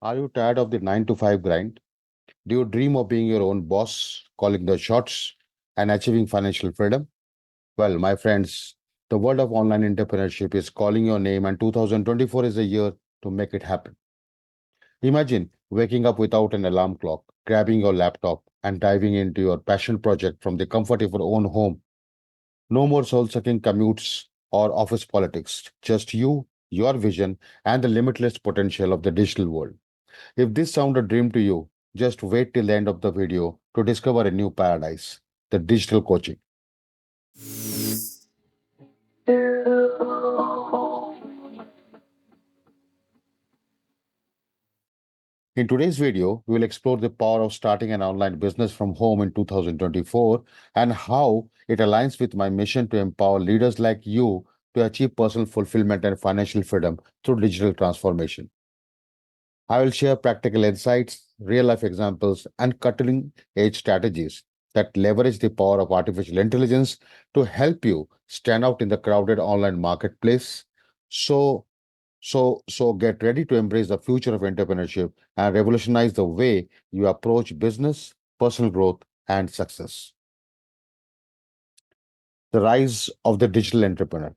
Are you tired of the 9 to 5 grind? Do you dream of being your own boss, calling the shots, and achieving financial freedom? Well, my friends, the world of online entrepreneurship is calling your name, and 2024 is the year to make it happen. Imagine waking up without an alarm clock, grabbing your laptop, and diving into your passion project from the comfort of your own home. No more soul sucking commutes or office politics, just you, your vision, and the limitless potential of the digital world. If this sounds a dream to you, just wait till the end of the video to discover a new paradise, the digital coaching. In today's video, we will explore the power of starting an online business from home in 2024 and how it aligns with my mission to empower leaders like you to achieve personal fulfillment and financial freedom through digital transformation. I will share practical insights, real life examples, and cutting edge strategies that leverage the power of artificial intelligence to help you stand out in the crowded online marketplace. So, so get ready to embrace the future of entrepreneurship and revolutionize the way you approach business, personal growth, and success. The rise of the digital entrepreneur.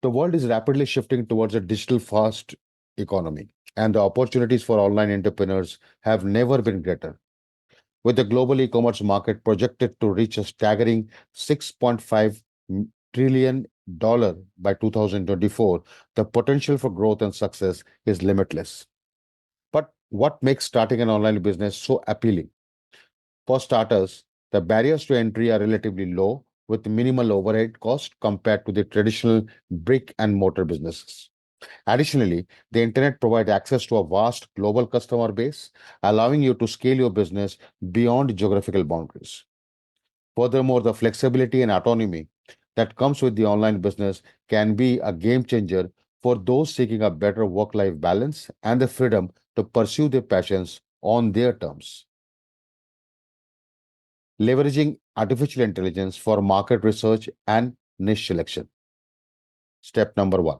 The world is rapidly shifting towards a digital fast economy, and the opportunities for online entrepreneurs have never been greater. With the global e commerce market projected to reach a staggering $6.5 trillion by 2024, the potential for growth and success is limitless. But what makes starting an online business so appealing? For starters, the barriers to entry are relatively low, with minimal overhead cost compared to the traditional brick and mortar businesses. Additionally, the internet provides access to a vast global customer base, allowing you to scale your business beyond geographical boundaries. Furthermore, the flexibility and autonomy that comes with the online business can be a game changer for those seeking a better work life balance and the freedom to pursue their passions on their terms. Leveraging artificial intelligence for market research and niche selection. Step number one.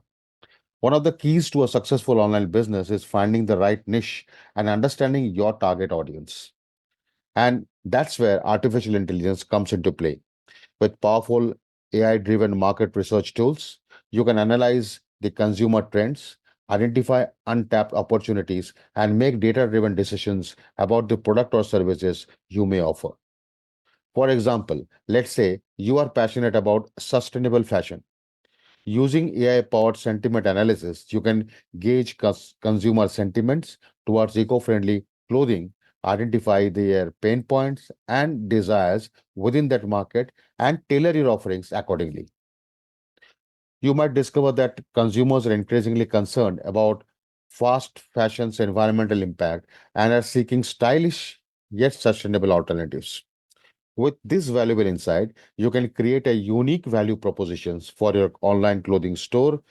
One of the keys to a successful online business is finding the right niche and understanding your target audience. And that's where artificial intelligence comes into play. With powerful AI driven market research tools, you can analyze the consumer trends, identify untapped opportunities, and make data driven decisions about the product or services you may offer. For example, let's say you are passionate about sustainable fashion. Using AI powered sentiment analysis, you can gauge consumer sentiments towards eco friendly clothing, identify their pain points and desires within that market, and tailor your offerings accordingly. You might discover that consumers are increasingly concerned about fast fashion's environmental impact and are seeking stylish yet sustainable alternatives. With this valuable insight, you can create a unique value propositions for your online clothing store,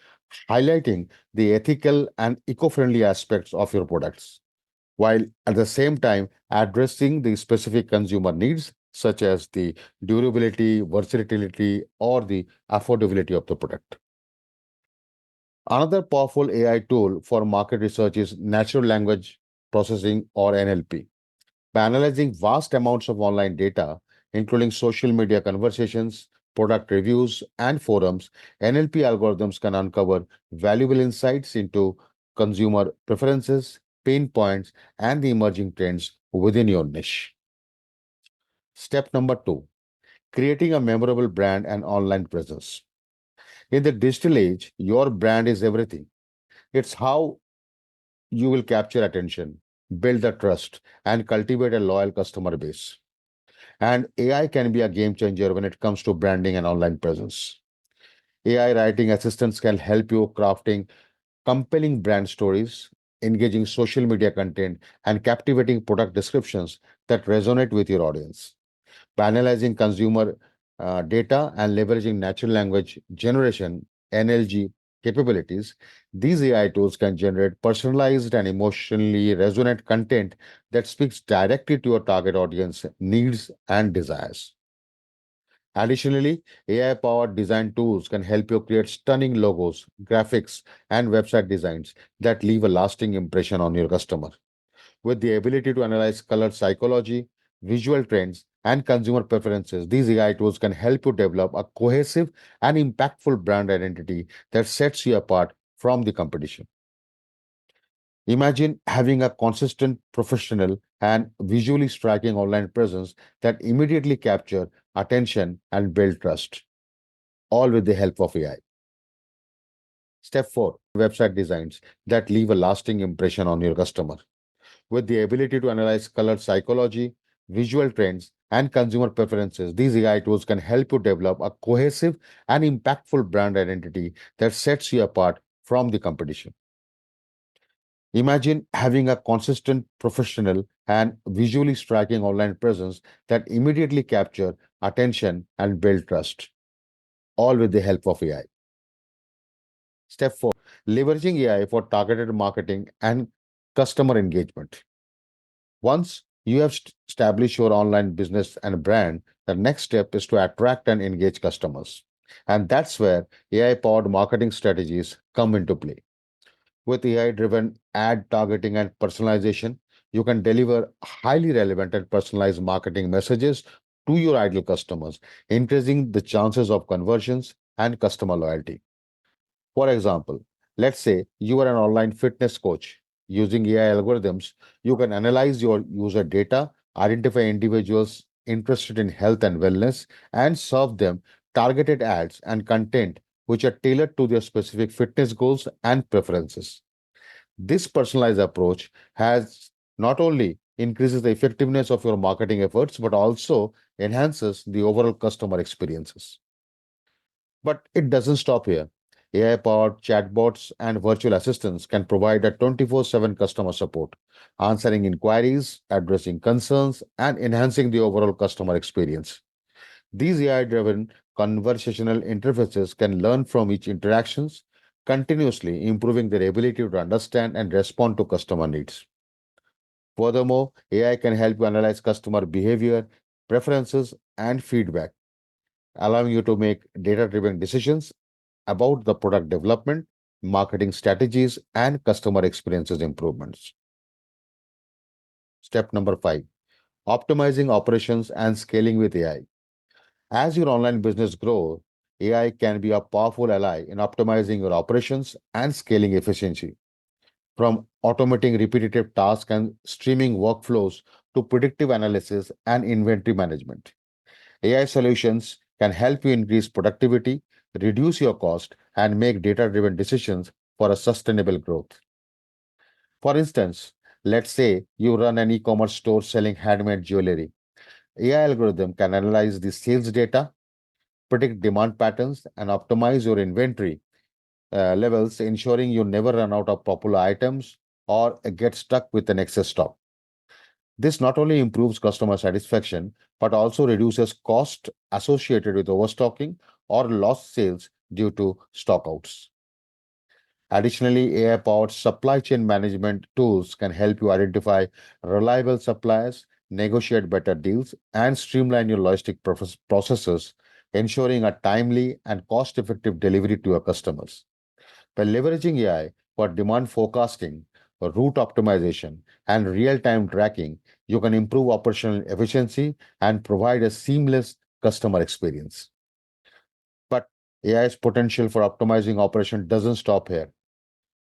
highlighting the ethical and eco-friendly aspects of your products, while at the same time addressing the specific consumer needs such as the durability, versatility, or the affordability of the product. Another powerful AI tool for market research is natural language processing or NLP. By analyzing vast amounts of online data, including social media conversations, product reviews, and forums, NLP algorithms can uncover valuable insights into consumer preferences, pain points, and the emerging trends within your niche. Step number two, creating a memorable brand and online presence. In the digital age, your brand is everything. It's how you will capture attention, build the trust, and cultivate a loyal customer base. And AI can be a game changer when it comes to branding and online presence. AI writing assistants can help you crafting compelling brand stories, engaging social media content, and captivating product descriptions that resonate with your audience. By analyzing consumer data and leveraging natural language generation (NLG) capabilities, these AI tools can generate personalized and emotionally resonant content that speaks directly to your target audience needs and desires. Additionally, AI-powered design tools can help you create stunning logos, graphics, and website designs that leave a lasting impression on your customer. With the ability to analyze color psychology, visual trends, and consumer preferences, these AI tools can help you develop a cohesive and impactful brand identity that sets you apart from the competition. Imagine having a consistent, professional, and visually striking online presence that immediately capture attention and build trust, all with the help of AI. Step 4, website designs that leave a lasting impression on your customer. With the ability to analyze color psychology, visual trends, and consumer preferences, these AI tools can help you develop a cohesive and impactful brand identity that sets you apart from the competition. Imagine having a consistent, professional, and visually striking online presence that immediately capture attention and build trust, all with the help of AI. Step 4, leveraging AI for targeted marketing and customer engagement. Once you have established your online business and brand, the next step is to attract and engage customers. And that's where AI powered marketing strategies come into play. With AI driven ad targeting and personalization, you can deliver highly relevant and personalized marketing messages to your ideal customers, increasing the chances of conversions and customer loyalty. For example, let's say you are an online fitness coach. Using AI algorithms, you can analyze your user data, identify individuals interested in health and wellness, and serve them targeted ads and content which are tailored to their specific fitness goals and preferences. This personalized approach has not only increases the effectiveness of your marketing efforts but also enhances the overall customer experiences. But it doesn't stop here. AI powered chatbots and virtual assistants can provide a 24/7 customer support, answering inquiries, addressing concerns, and enhancing the overall customer experience. These AI driven conversational interfaces can learn from each interactions, continuously improving their ability to understand and respond to customer needs. Furthermore, AI can help you analyze customer behavior, preferences, and feedback, allowing you to make data driven decisions about the product development, marketing strategies, and customer experiences improvements. Step number 5, optimizing operations and scaling with AI. As your online business grows, AI can be a powerful ally in optimizing your operations and scaling efficiency. From automating repetitive tasks and streaming workflows to predictive analysis and inventory management, AI solutions can help you increase productivity, reduce your cost, and make data driven decisions for a sustainable growth. For instance, let's say you run an e commerce store selling handmade jewelry. AI algorithm can analyze the sales data, predict demand patterns, and optimize your inventory levels, ensuring you never run out of popular items or get stuck with an excess stock. This not only improves customer satisfaction, but also reduces cost associated with overstocking or lost sales due to stockouts. Additionally, AI powered supply chain management tools can help you identify reliable suppliers, negotiate better deals, and streamline your logistic processes, ensuring a timely and cost effective delivery to your customers. By leveraging AI for demand forecasting, route optimization, and real time tracking, you can improve operational efficiency and provide a seamless customer experience. But AI's potential for optimizing operation doesn't stop here.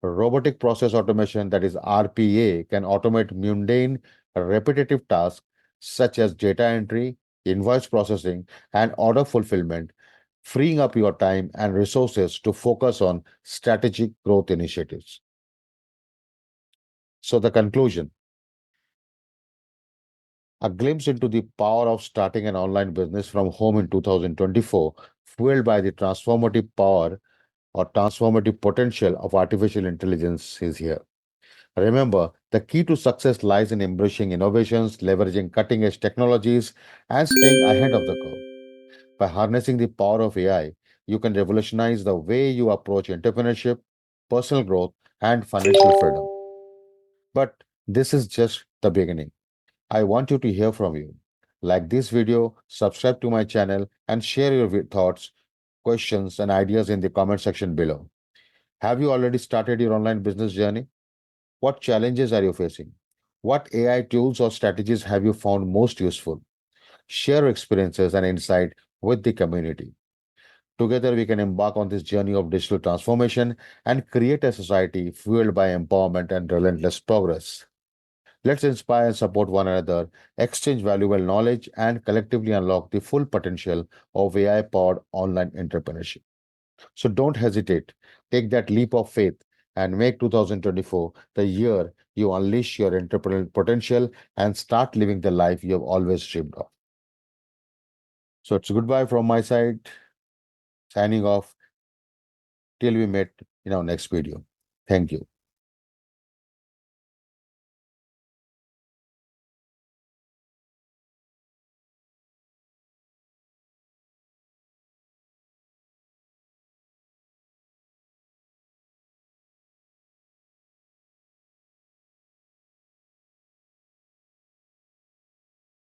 Robotic process automation, that is RPA, can automate mundane, repetitive tasks such as data entry, invoice processing, and order fulfillment, freeing up your time and resources to focus on strategic growth initiatives. So, the conclusion, a glimpse into the power of starting an online business from home in 2024, fueled by the transformative power or transformative potential of artificial intelligence, is here. Remember, the key to success lies in embracing innovations, leveraging cutting edge technologies, and staying ahead of the curve. By harnessing the power of AI, you can revolutionize the way you approach entrepreneurship, personal growth, and financial freedom. But this is just the beginning. I want you to hear from you. Like this video, subscribe to my channel, and share your thoughts, questions, and ideas in the comment section below. Have you already started your online business journey? What challenges are you facing? What AI tools or strategies have you found most useful? Share experiences and insight with the community. Together, we can embark on this journey of digital transformation and create a society fueled by empowerment and relentless progress. Let's inspire and support one another, exchange valuable knowledge, and collectively unlock the full potential of AI powered online entrepreneurship. So don't hesitate. Take that leap of faith and make 2024 the year you unleash your entrepreneurial potential and start living the life you have always dreamed of. So it's goodbye from my side, signing off till we meet in our next video. Thank you.